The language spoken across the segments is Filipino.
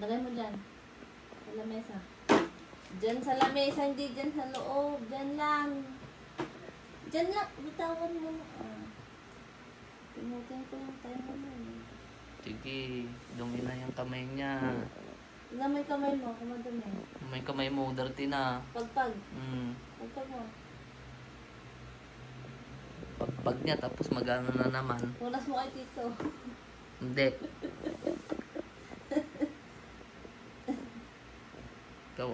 Lagay mo dyan. Sa lamesa. Dyan sa lamesa, hindi dyan sa loob. Dyan lang. Dyan lang. Bitawan mo. Pinutin ko yung tayo mo. Sige, dumi na yung kamay niya. Tignan mo yung kamay mo, kung madumi. May kamay mo, dirty na. Pagpag. Hmm. Pagpag mo. Pagpag niya, tapos magano na naman. Punas mo kay Tito. Hindi. Ikaw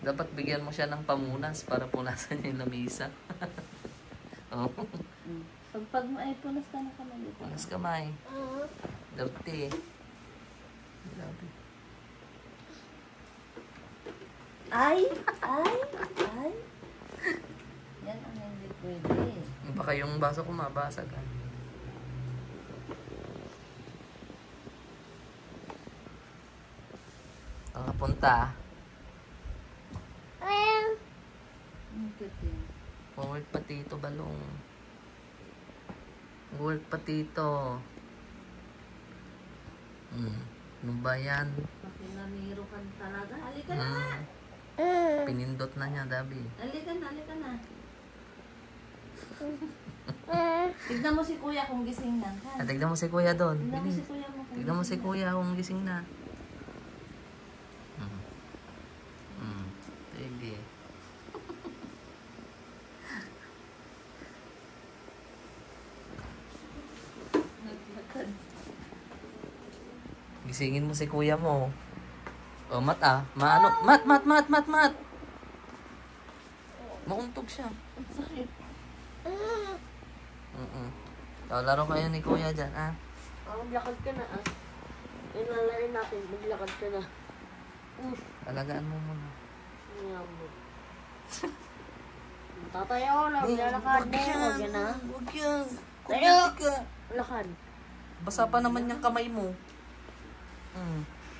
Dapat bigyan mo siya ng pamunas para punasan niya yung lamisa. Oh. Pagpag mo ay punas ka na kamay dito. Punas kamay. Dirty. Grabe. Ay! Yan ang hindi pwede. Baka yung baso ko mabasag. Ang punta. Work pa tito balong. Work pa tito. Ano ba yan? Pakinamiro ka talaga. Halika na nga. Pinindot na niya, Dabi. Halika na. Tignan mo si Kuya kung gising na. Tignan mo si Kuya doon. Tignan mo si Kuya mo kung Tignan mo si Kuya kung gising na. Sige. Gisingin mo si Kuya mo. Oh, mat. Mat. Mauntog siya. sakit. Laro kayo ni Kuya dyan, Maglakad ka na, Inalarin natin, maglakad ka na. Alagaan mo muna. Tatayo lang, lalakad na. Huwag yan, Huwag yan. Tayo! Lakad. Basa pa naman yung kamay mo.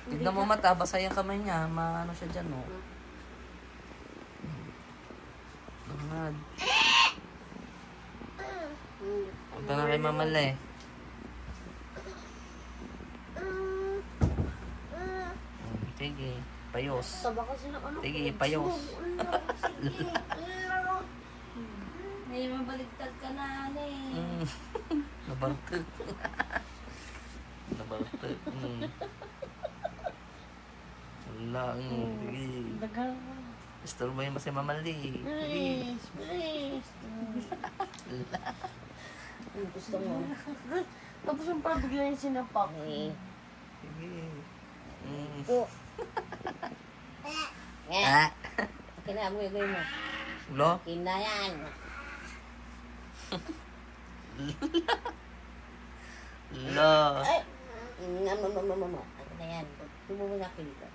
Tignan mo mata, basa yung kamay niya. Maano siya dyan, Langad. Punta na kay Mama Le. Sige, payos. Taba kasi ng ano. Sige, payos. May mabaligtad ka na, Nabartag. Wala. Sige. Dagal mo. Istorbo mo si Mama Le. Please. Gusto mo. Tapos yung parang bigla yung sinapak. Sige. Kina mo yung mo. Lo? Kina yan. Lo. Ay! Mama. Ano na yan? Tumulong natin dito.